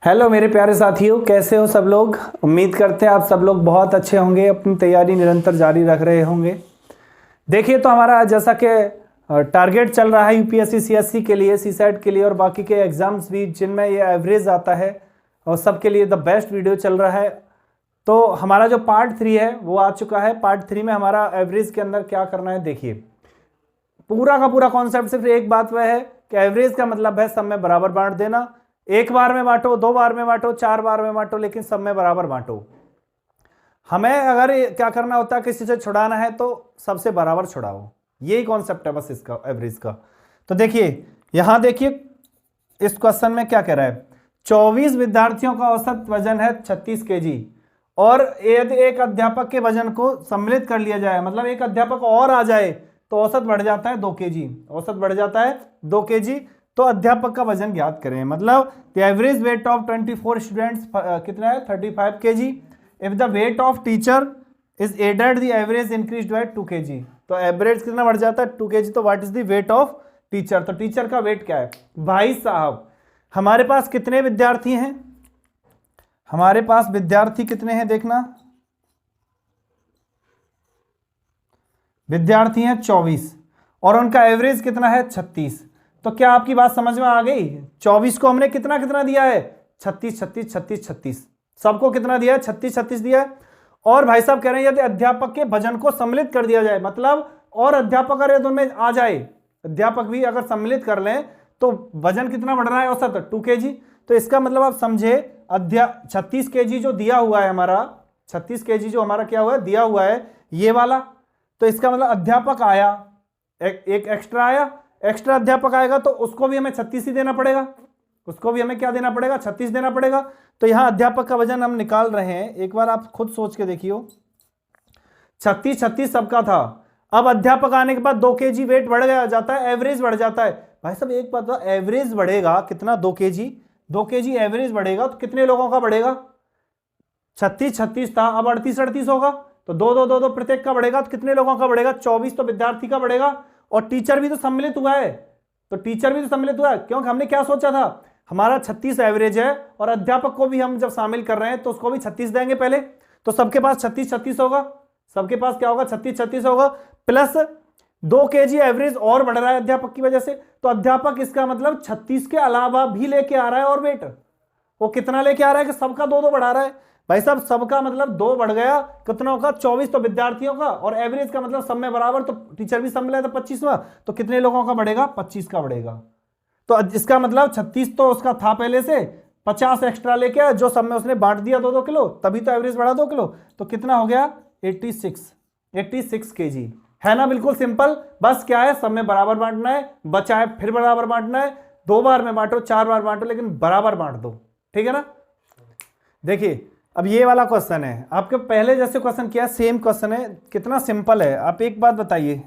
Hello मेरे प्यारे साथियों, कैसे हो सब लोग। उम्मीद करते हैं आप सब लोग बहुत अच्छे होंगे, अपनी तैयारी निरंतर जारी रख रहे होंगे। देखिए तो हमारा जैसा कि टारगेट चल रहा है यूपीएससी सीएससी के लिए, सीसैट के लिए और बाकी के एग्जाम्स भी जिनमें ये एवरेज आता है और सबके लिए द बेस्ट वीडियो चल रहा है। तो हमारा जो पार्ट 3 है वो आ चुका है। पार्ट 3 में हमारा एवरेज के अंदर क्या करना है, देखिए पूरा का पूरा कॉन्सेप्ट सिर्फ एक बात वह है कि एवरेज का मतलब है सब में बराबर बांट देना। एक बार में बांटो, दो बार में बांटो, चार बार में बांटो, लेकिन सब में बराबर बांटो। हमें अगर क्या करना होता है, किसी से छुड़ाना है तो सबसे बराबर छुड़ाओ। यही कॉन्सेप्ट है बस इसका, एवरेज का। तो देखिए यहां देखिए इस क्वेश्चन में क्या कह रहा है, 24 विद्यार्थियों का औसत वजन है 36 केजी और यदि एक अध्यापक के वजन को सम्मिलित कर लिया जाए, मतलब एक अध्यापक और आ जाए तो औसत बढ़ जाता है 2 केजी, औसत बढ़ जाता है 2 केजी। तो अध्यापक का वजन ज्ञात करें, मतलब the average weight of 24 students कितना है 35 kg. If the weight of teacher is added the average increase by 2 kg. तो एवरेज कितना बढ़ जाता है 2 केजी। तो what is the weight of teacher, तो टीचर का वेट क्या है भाई साहब। हमारे पास कितने विद्यार्थी हैं, हमारे पास विद्यार्थी कितने हैं, देखना विद्यार्थी हैं 24 और उनका एवरेज कितना है 36। तो क्या आपकी बात समझ में आ गई। 24 को हमने कितना कितना दिया है 36 36 36 36, सबको कितना दिया है 36 36 दिया है। और भाई साहब कह रहे हैं यदि अध्यापक के वजन को सम्मिलित कर दिया जाए, मतलब और अध्यापक अगर उनमें आ जाए, अध्यापक भी अगर सम्मिलित कर लें तो वजन कितना बढ़ रहा है औसत 2 केजी। तो इसका मतलब आप समझे 36 केजी जो दिया हुआ है हमारा, 36 केजी जो हमारा क्या हुआ है दिया हुआ है ये वाला। तो इसका मतलब अध्यापक आया, एक एक्स्ट्रा आया, एक्स्ट्रा अध्यापक आएगा तो उसको भी हमें 36 ही देना पड़ेगा, उसको भी हमें क्या देना पड़ेगा 36 देना पड़ेगा। तो यहां अध्यापक का वजन हम निकाल रहे हैं, एक बार आप खुद सोच के देखियो। 36 36 सबका था, अब अध्यापक आने के बाद 2 केजी वेट बढ़ गया जाता है, एवरेज बढ़ जाता है। भाई साहब एक बात बताओ, एवरेज बढ़ेगा कितना 2 केजी, 2 केजी एवरेज बढ़ेगा तो कितने लोगों का बढ़ेगा। 36 36 था, अब 38 38 होगा तो 2 2 2 2 प्रत्येक का बढ़ेगा तो कितने लोगों का बढ़ेगा 24 तो विद्यार्थी का बढ़ेगा। और टीचर भी तो सम्मिलित हुआ है, तो टीचर भी तो सम्मिलित हुआ है, क्योंकि हमने क्या सोचा था हमारा 36 एवरेज है और अध्यापक को भी हम जब शामिल कर रहे हैं तो उसको भी 36 देंगे पहले। तो सबके पास 36 36 होगा, सबके पास क्या होगा 36 36 होगा, प्लस 2 केजी एवरेज और बढ़ रहा है अध्यापक की वजह से। तो अध्यापक इसका मतलब 36 के अलावा भी लेके आ रहा है और वेट वो कितना लेके आ रहा है कि सबका 2 2 बढ़ा रहा है। भाई साहब सबका मतलब 2 बढ़ गया, कितनों का 24 तो विद्यार्थियों का, और एवरेज का मतलब सब में बराबर, तो टीचर भी सम्मिलित है 25वां, तो कितने लोगों का बढ़ेगा 25 का बढ़ेगा। तो इसका मतलब 36 तो उसका था पहले से, 50 एक्स्ट्रा लेके आया जो सब में उसने बांट दिया 2 2 किलो, तभी तो एवरेज बढ़ा 2 किलो। तो कितना हो गया 86 केजी, है ना। बिल्कुल सिंपल, बस क्या है सब में बराबर बांटना है, बचा है फिर बराबर बांटना है, 2 बार में बांटो 4 बार बांटो, लेकिन बराबर बांट दो, ठीक है ना। देखिए अब ये वाला क्वेश्चन है, आपके पहले जैसे क्वेश्चन किया सेम क्वेश्चन है, कितना सिंपल है। आप एक बात बताइए,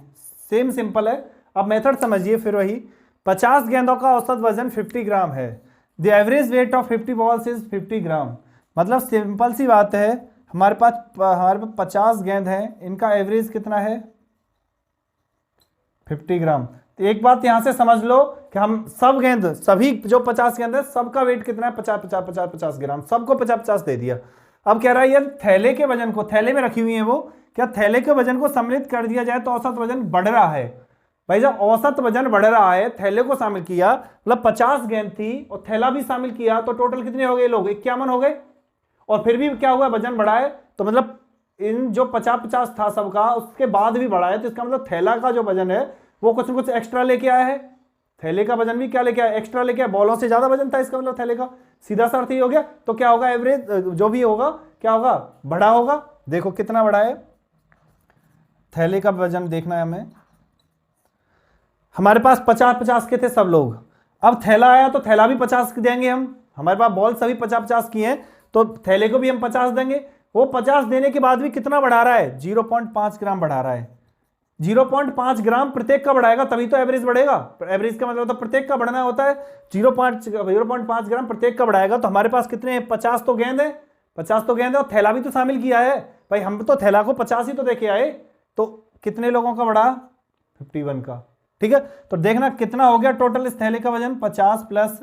सेम सिंपल है, आप मेथड समझिए फिर वही। 50 गेंदों का औसत वजन 50 ग्राम है, the average weight of 50 balls is 50 ग्राम। मतलब सिंपल सी बात है, हमारे पास 50 गेंद है, इनका एवरेज कितना है 50 ग्राम। तो एक बात यहां से समझ लो कि हम सब गेंद, सभी जो 50 गेंद है सबका वेट कितना है 50 50 50 50 ग्राम, सबको 50 50 दे दिया। अब कह रहा है यार थैले के वजन को, थैले में रखी हुई है वो, क्या थैले के वजन को सम्मिलित कर दिया जाए तो औसत वजन बढ़ रहा है। भाई जब औसत वजन बढ़ रहा है, थैले को शामिल किया, मतलब 50 गेंद थी और थैला भी शामिल किया, तो टोटल कितने हो गए लोग 51 हो गए, और फिर भी क्या हुआ वजन बढ़ा है। तो मतलब इन जो 50 50 था सबका उसके बाद भी बढ़ा है, तो इसका मतलब थैला का जो वजन है वो कुछ न कुछ एक्स्ट्रा लेके आया है। थैले का वजन भी क्या लेके आया, एक्स्ट्रा लेके आया, बॉलों से ज्यादा वजन था इसका मतलब थैले का, सीधा सा अर्थ ही हो गया। तो क्या होगा एवरेज जो भी होगा क्या होगा बड़ा होगा। देखो कितना बड़ा है थैले का वजन, देखना है हमें। हमारे पास 50 50 के थे सब लोग, अब थैला आया तो थैला भी 50 देंगे हम, हमारे पास बॉल सभी 50 50 की हैं तो थैले को भी हम 50 देंगे। वो 50 देने के बाद भी कितना बढ़ा रहा है 0.5 ग्राम बढ़ा रहा है, 0.5 ग्राम प्रत्येक का बढ़ाएगा तभी तो एवरेज बढ़ेगा। एवरेज का मतलब तो प्रत्येक का बढ़ना होता है, 0.5 ग्राम प्रत्येक का बढ़ाएगा। तो हमारे पास कितने 50 तो गेंद है, 50 तो गेंद है और थैला भी तो शामिल किया है। भाई हम तो थैला को 50 ही तो देके आए, तो कितने लोगों का बढ़ा 51 का, ठीक है। तो देखना कितना हो गया टोटल इस थैले का वजन 50 प्लस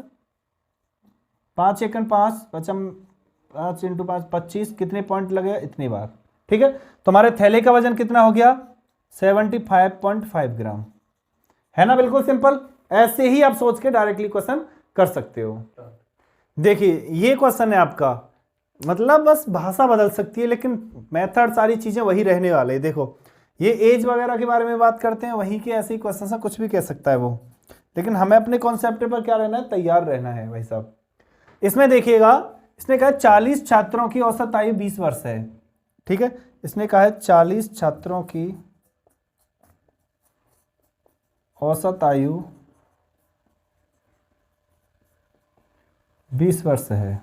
5 एकन 5 पचम 5 इंटू 5 25, कितने पॉइंट लगे इतनी बार, ठीक है। तो हमारे थैले का वजन कितना हो गया 75.5 ग्राम, है ना, बिल्कुल सिंपल। ऐसे ही आप सोच के डायरेक्टली क्वेश्चन कर सकते हो। देखिए ये क्वेश्चन है आपका, मतलब बस भाषा बदल सकती है लेकिन मेथड सारी चीजें वही रहने वाले हैं। देखो ये एज वगैरह के बारे में बात करते हैं, वहीं के ऐसे ही क्वेश्चन से कुछ भी कह सकता है वो, लेकिन हमें अपने कॉन्सेप्ट पर क्या रहना है, तैयार रहना है भाई साहब। इसमें देखिएगा, इसने कहा 40 छात्रों की औसत आयु 20 वर्ष है, ठीक है। इसने कहा है 40 छात्रों की औसत आयु 20 वर्ष है।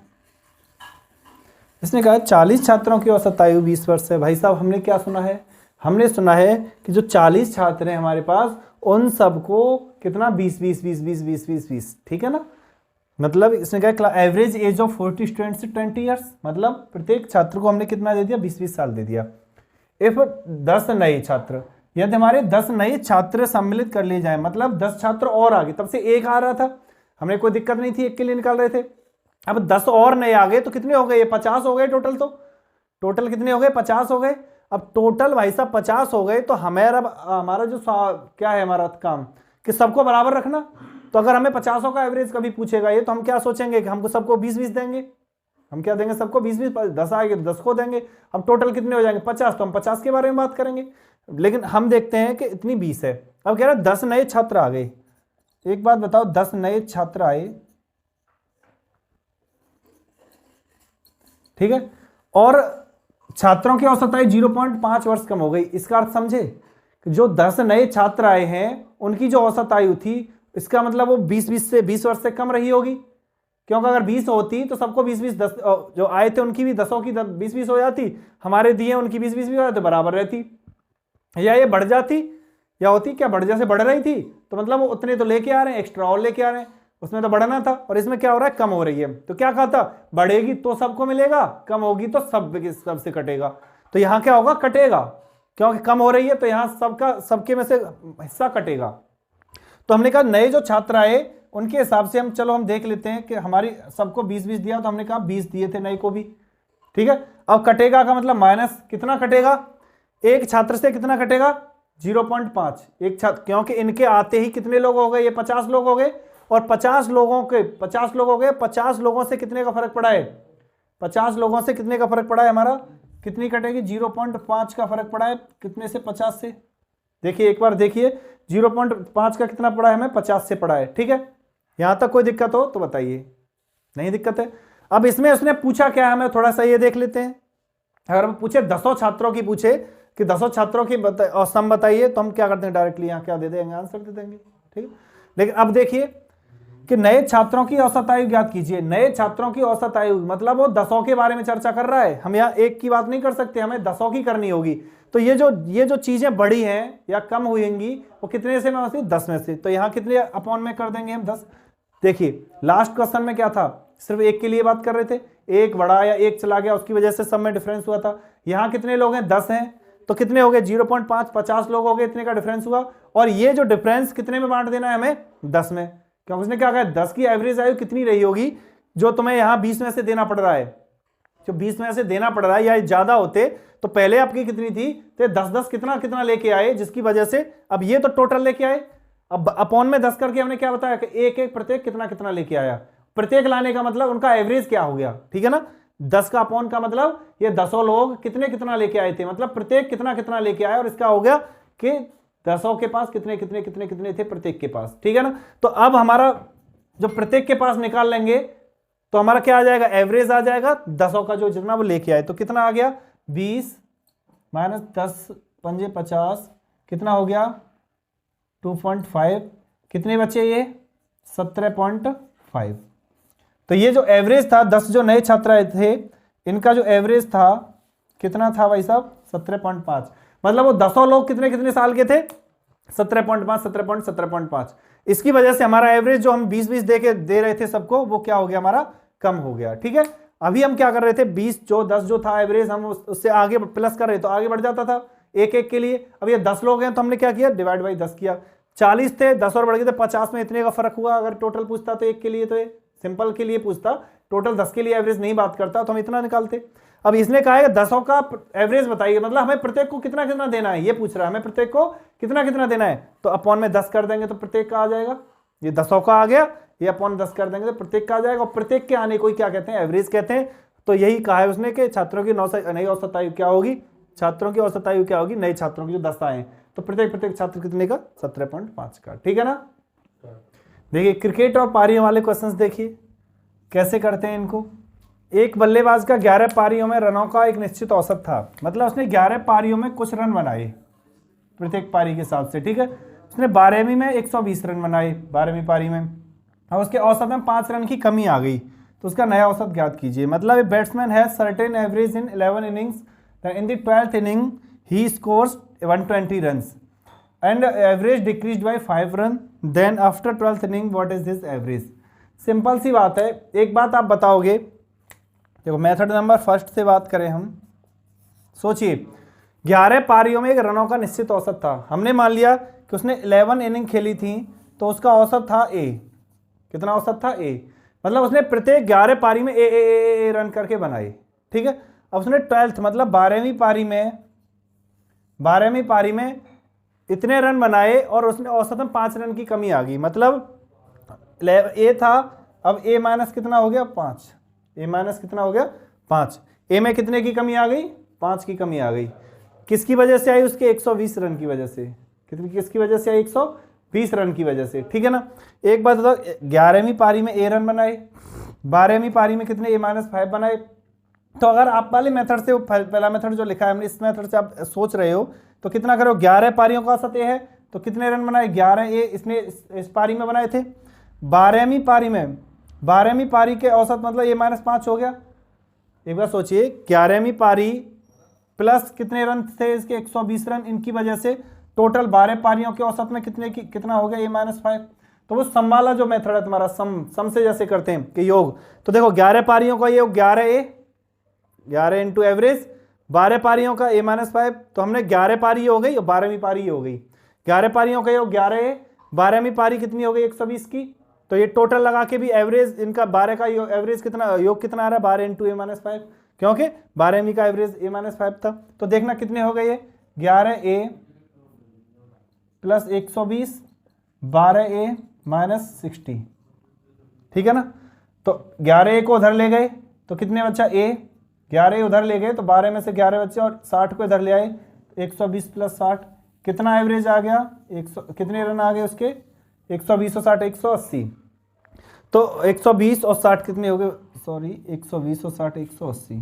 इसने कहा 40 छात्रों की औसत आयु 20 वर्ष है। भाई साहब हमने क्या सुना है, हमने सुना है कि जो 40 छात्र हैं हमारे पास, उन सबको कितना 20, ठीक है ना। मतलब इसने कहा average age of 40 students 20 years, मतलब प्रत्येक छात्र को हमने कितना दे दिया, 20 साल दे दिया। इफ 10 नए छात्र, यदि हमारे 10 नए छात्र सम्मिलित कर लिए जाए, मतलब 10 छात्र और आगे, तब से एक आ रहा था, हमने कोई दिक्कत नहीं थी, एक के लिए निकाल रहे थे। अब 10 और नए आ गए तो कितने हो गए, ये 50 हो गए टोटल। तो टोटल कितने हो गए, 50 हो गए। अब टोटल भाई साहब 50 हो गए, तो हमारा जो क्या है हमारा काम कि सबको बराबर रखना। तो अगर हमें 50 का एवरेज कभी पूछेगा ये, तो हम क्या सोचेंगे कि हमको सबको 20 देंगे। हम क्या देंगे सबको 20 10 आएंगे तो 10 को देंगे। अब टोटल कितने हो जाएंगे 50, तो हम 50 के बारे में बात करेंगे। लेकिन हम देखते हैं कि इतनी 20 है। अब कह रहा है 10 नए छात्र आ गए। एक बात बताओ, 10 नए छात्र आए, ठीक है, और छात्रों की औसत आयु 0.5 वर्ष कम हो गई। इसका अर्थ समझे कि जो 10 नए छात्र आए हैं उनकी जो औसत आयु थी, इसका मतलब वो 20 वर्ष से कम रही होगी, क्योंकि अगर 20 होती तो सबको 10 जो आए थे उनकी भी 10 की 20 हो जाती, हमारे दिए उनकी 20 भी हो जाते, बराबर रहती। या ये बढ़ जाती या होती, क्या बढ़ जैसे बढ़ रही थी, तो मतलब वो उतने तो लेके आ रहे हैं, एक्स्ट्रा और लेके आ रहे हैं, उसमें तो बढ़ना था, और इसमें क्या हो रहा है, कम हो रही है। तो क्या कहा था, बढ़ेगी तो सबको मिलेगा, कम होगी तो सबसे कटेगा। तो यहाँ क्या होगा, कटेगा, क्योंकि कम हो रही है तो यहाँ सबके में से हिस्सा कटेगा। तो हमने कहा नए जो छात्र आए उनके हिसाब से हम देख लेते हैं कि हमारी सबको 20 दिया, तो हमने कहा 20 दिए थे नए को भी, ठीक है। अब कटेगा का मतलब माइनस कितना कटेगा, एक छात्र से कितना कटेगा 0.5 एक छात्र, क्योंकि इनके आते ही कितने लोग हो गए, ये 50 लोग हो गए, और 50 लोग हो गए, 50 लोगों से कितने का फर्क पड़ा है, 50 लोगों से कितने का फर्क पड़ा है हमारा, कितनी कटेगी 0.5 का फर्क पड़ा है, कितने से 50 से। देखिए एक बार देखिए 0.5 का कितना पड़ा है हमें, 50 से पड़ा है, ठीक है। यहां तक कोई दिक्कत हो तो बताइए, नहीं दिक्कत है। अब इसमें उसने पूछा क्या है, हमें थोड़ा सा ये देख लेते हैं। अगर पूछे 10 छात्रों की, पूछे कि 10 छात्रों की सम बताइए, तो हम क्या करते हैं, डायरेक्टली यहाँ क्या दे देंगे, आंसर दे देंगे, ठीक है। लेकिन अब देखिए कि नए छात्रों की औसत आयु ज्ञात कीजिए। नए छात्रों की औसत आयु मतलब वो 10 के बारे में चर्चा कर रहा है, हम यहाँ एक की बात नहीं कर सकते, हमें 10 की करनी होगी। तो ये जो चीजें बड़ी हैं या कम हुएंगी वो कितने से में, 10 में से। तो यहाँ कितने अपॉन में कर देंगे हम, 10। देखिए लास्ट क्वेश्चन में क्या था, सिर्फ एक के लिए बात कर रहे थे, एक बड़ा या एक चला गया, उसकी वजह से सब में डिफरेंस हुआ था। यहाँ कितने लोग हैं, 10 हैं, तो कितने हो गए 0.5, 50 लोग हो गए, इतने का डिफरेंस हुआ। और ये जो डिफरेंस कितने में बांट देना है हमें, 10 में, क्योंकि उसने क्या कहा 10 की एवरेज आयु कितनी रही होगी, जो तुम्हें यहाँ 20 में से देना पड़ रहा है, जो 20 में से देना पड़ रहा है, या ज्यादा होते तो पहले आपकी कितनी थी, तो 10 कितना कितना लेके आए, जिसकी वजह से अब ये तो टोटल लेके आए। अब अपॉन में 10 करके हमने क्या बताया कि एक प्रत्येक कितना कितना लेके आया, प्रत्येक लाने का मतलब उनका एवरेज क्या हो गया, ठीक है ना। 10 का अपॉन का मतलब ये 10 लोग कितने कितना लेके आए थे, मतलब प्रत्येक कितना कितना लेके आए, और इसका हो गया कि 10 के पास कितने कितने कितने कितने थे प्रत्येक के पास, ठीक है ना। तो अब हमारा जो प्रत्येक के पास निकाल लेंगे तो हमारा क्या आ जाएगा, एवरेज आ जाएगा 10 का जो जितना वो लेके आए। तो कितना आ गया 20 माइनस 10 पंजे 50, कितना हो गया 2.5, कितने बचे ये 17.5। तो ये जो एवरेज था 10 जो नए छात्र आए थे इनका जो एवरेज था कितना था भाई साहब 17.5, मतलब वो 10 लोग कितने कितने साल के थे 17.5। इसकी वजह से हमारा एवरेज जो हम 20 दे रहे थे सबको, वो क्या हो गया हमारा कम हो गया, ठीक है। अभी हम क्या कर रहे थे 20 जो 10 जो था एवरेज, हम उससे आगे प्लस कर रहे तो आगे बढ़ जाता था एक एक के लिए। अब ये 10 लोग हैं तो हमने क्या किया डिवाइड बाई 10 किया, 40 थे 10 और बढ़ गए थे 50 में, इतने का फर्क हुआ। अगर टोटल पूछता तो एक के लिए, तो ये सिंपल के लिए पूछता टोटल 10 के लिए एवरेज नहीं बात करता, तो हम इतना निकालते। अब इसने कहा है 10 का एवरेज बताइए, मतलब हमें प्रत्येक को कितना कितना देना है, ये पूछ रहा है हमें प्रत्येक को कितना कितना देना है। तो अपॉन में 10 कर देंगे तो प्रत्येक का आ जाएगा, ये 10 का आ गया, ये अपॉन 10 कर देंगे तो प्रत्येक का आ जाएगा। और प्रत्येक के आने को ही क्या कहते हैं, एवरेज कहते हैं। तो यही कहा है उसने कि छात्रों की नई औसत आयु क्या होगी, छात्रों की औसत आयु क्या होगी, नए छात्रों की जो 10 आए, तो प्रत्येक छात्र कितने का, 17.5 का। ठीक है ना। देखिए क्रिकेट और पारियों वाले क्वेश्चंस देखिए कैसे करते हैं इनको। एक बल्लेबाज का 11 पारियों में रनों का एक निश्चित औसत था, मतलब उसने 11 पारियों में कुछ रन बनाए प्रत्येक पारी के हिसाब से। ठीक है, उसने 12वीं में 120 रन बनाए 12वीं पारी में, और उसके औसत में 5 रन की कमी आ गई, तो उसका नया औसत ज्ञात कीजिए। मतलब a batsman has certain average in 11 innings, in the 12th inning he scores 120 runs and average decreased by 5 run, then after 12th inning what is his average। Simple सी बात है। एक बात आप बताओगे, देखो मेथड नंबर फर्स्ट से बात करें हम, सोचिए 11 पारियों में एक रनों का निश्चित औसत था। हमने मान लिया कि उसने 11 इनिंग खेली थी, तो उसका औसत था ए। कितना औसत था, ए। मतलब उसने प्रत्येक 11 पारी में ए रन करके बनाए। ठीक है, अब उसने 12th मतलब 12वीं पारी में इतने रन बनाए और उसने औसतन 5 रन की कमी आ गई। मतलब ए था, अब ए माइनस कितना हो गया, 5। ए माइनस कितना हो गया, 5। ए में कितने की कमी आ गई, 5 की कमी आ गई। किसकी वजह से आई, उसके 120 रन की वजह से। किसकी वजह से आई, 120 रन की वजह से। ठीक है ना। एक बात बताओ, 11वीं पारी में ए रन बनाए, 12वीं पारी में कितने, ए माइनस 5 बनाए। तो अगर आप वाले मेथड से, पहला मेथड जो लिखा है हमने, इस मेथड से आप सोच रहे हो तो कितना करो, 11 पारियों का औसत ए है, तो कितने रन बनाए, 11 ए इसने इस पारी में बनाए थे। 12वीं पारी के औसत मतलब ए माइनस 5 हो गया। एक बार सोचिए, 11वीं पारी प्लस कितने रन थे इसके, 120 रन, इनकी वजह से टोटल 12 पारियों के औसत में कितना हो गया, ए माइनस 5। तो वो सम वाला जो मेथड है तुम्हारा, सम से जैसे करते हैं कि योग, तो देखो 11 पारियों का ये 11 इंटू एवरेज, 12 पारियों का ए माइनस 5, तो हमने 11 पारी हो गई और 12वीं पारी हो गई। 11 पारियों का योग 11 ए, 12वीं पारी कितनी हो गई, 120 की। तो ये टोटल लगा के भी एवरेज इनका 12 का एवरेज कितना, योग कितना आ रहा है, 12 इंटू ए माइनस 5, क्योंकि 12वीं का एवरेज ए माइनस 5 था। तो देखना कितने हो गए ये, 11 ए प्लस 120, 12 ए माइनस 60। ठीक है ना। तो 11 ए को उधर ले गए तो कितने बचा, ए 11 उधर ले गए तो 12 में से 11 बचे और 60 को इधर ले आए, 120 प्लस 60 कितना एवरेज आ गया, 100 कितने रन आ गए उसके, 120 और 60 180। तो 120 और 60 कितने हो गए, सॉरी 120 और 60 180।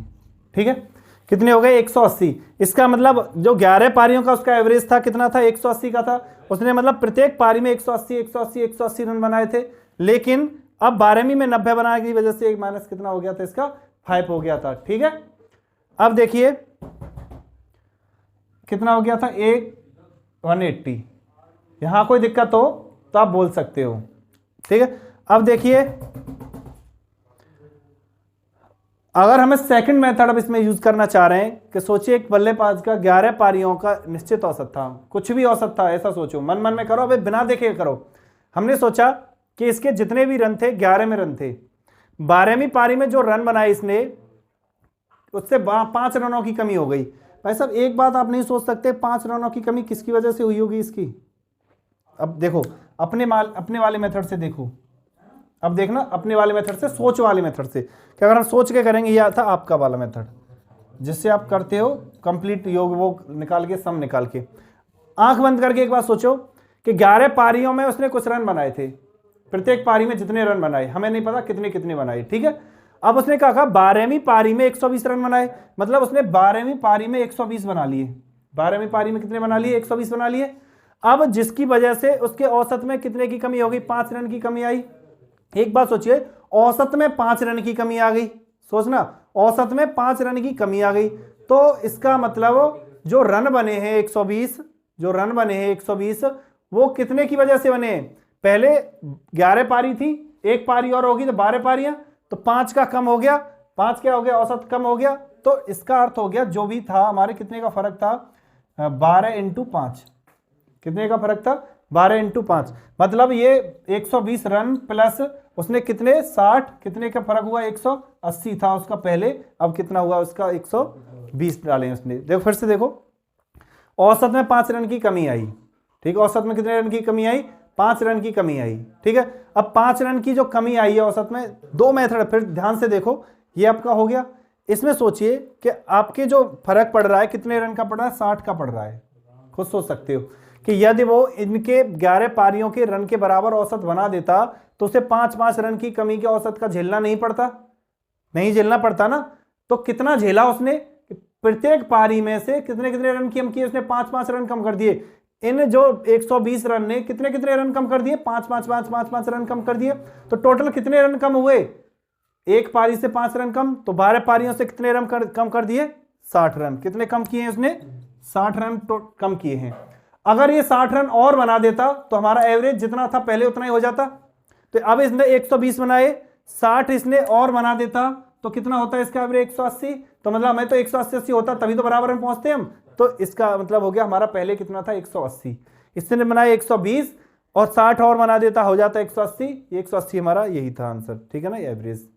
ठीक है, कितने हो गए, 180। इसका मतलब जो 11 पारियों का उसका एवरेज था कितना था, 180 का था। उसने मतलब प्रत्येक पारी में 180 रन बनाए थे, लेकिन अब 12वीं में 90 बनाने की वजह से एक माइनस कितना हो गया था, इसका 5 हो गया था। ठीक है, अब देखिए कितना हो गया था, 180। यहां कोई दिक्कत हो तो आप बोल सकते हो। ठीक है, अब देखिए अगर हमें सेकंड मेथड अब इसमें यूज करना चाह रहे हैं कि सोचिए एक बल्लेबाज का 11 पारियों का निश्चित औसत था, कुछ भी औसत था, ऐसा सोचो, मन में करो, अबे बिना देखे करो। हमने सोचा कि इसके जितने भी रन थे 11 में रन थे, 12वीं पारी में जो रन बनाए इसने उससे 5 रनों की कमी हो गई। भाई साहब एक बात आप नहीं सोच सकते, 5 रनों की कमी किसकी वजह से हुई होगी इसकी। अब देखो अपने वाले मेथड से देखो, अब देखना अपने वाले मेथड से, सोच वाले मेथड से, कि अगर हम सोच के करेंगे, यह था आपका वाला मेथड जिससे आप करते हो कंप्लीट योग, वो निकाल के सम निकाल के। आंख बंद करके एक बार सोचो कि 11 पारियों में उसने कुछ रन बनाए थे, प्रत्येक पारी में जितने रन बनाए हमें नहीं पता कितने कितने बनाए। ठीक है, अब उसने कहा 12वीं पारी में 120 रन बनाए, मतलब उसने 12वीं पारी में 120 बना लिए। 12वीं पारी में कितने बना लिए, 120 बना लिए। अब जिसकी वजह से उसके औसत में कितने की कमी हो गई, 5 रन की कमी आई। एक बात सोचिए, औसत में 5 रन की कमी आ गई, सोचना औसत में 5 रन की कमी आ गई, तो इसका मतलब जो रन बने हैं 120, जो रन बने हैं 120 वो कितने की वजह से बने हैं, पहले 11 पारी थी, एक पारी और होगी तो 12 पारियां, तो 5 का कम हो गया, 5 क्या हो गया, औसत कम हो गया। तो इसका अर्थ हो गया जो भी था हमारे कितने का फर्क था, 12 इंटू 5, कितने का फर्क था, 12 इंटू 5, मतलब ये 120 रन प्लस उसने कितने 60, कितने का फर्क हुआ, 180 था उसका पहले, अब कितना हुआ उसका 120 डाले उसने। देखो फिर से देखो, औसत में 5 रन की कमी आई, ठीक है, औसत में कितने रन की कमी आई, 5 रन की कमी आई, ठीक है। अब 5 रन की जो कमी आई है औसत में, 2 मेथड, फिर ध्यान से देखो, ये आपका हो गया। इसमें सोचिए कि आपके जो फर्क पड़ रहा है कितने रन का पड़ रहा है, 60 का पड़ रहा है। खुद सोच सकते हो कि यदि वो इनके 11 पारियों के रन के बराबर औसत बना देता तो उसे 5-5 रन की कमी के औसत का झेलना नहीं पड़ता, नहीं झेलना पड़ता ना। तो कितना झेला उसने, प्रत्येक पारी में से कितने कितने रन कम किए उसने, 5-5 रन कम कर दिए। इन जो 120 रन ने कितने कितने रन कम कर दिए, 5-5 रन कम कर दिए। तो टोटल कितने रन कम हुए, एक पारी से 5 रन कम, तो 12 पारियों से कितने रन कम कर दिए, 60 रन। कितने कम किए हैं उसने, 60 रन कम किए हैं। अगर ये 60 रन और बना देता तो हमारा एवरेज जितना था पहले उतना ही हो जाता। तो अब इसने 120 बनाए, 60 इसने और बना देता तो कितना होता है इसका एवरेज, 180। तो मतलब हमें तो 180 होता तभी तो बराबर में पहुंचते हम। तो इसका मतलब हो गया हमारा पहले कितना था, 180, इसने बनाया 120 और 60 और बना देता, हो जाता 180। 180 हमारा यही था आंसर, ठीक है ना, एवरेज।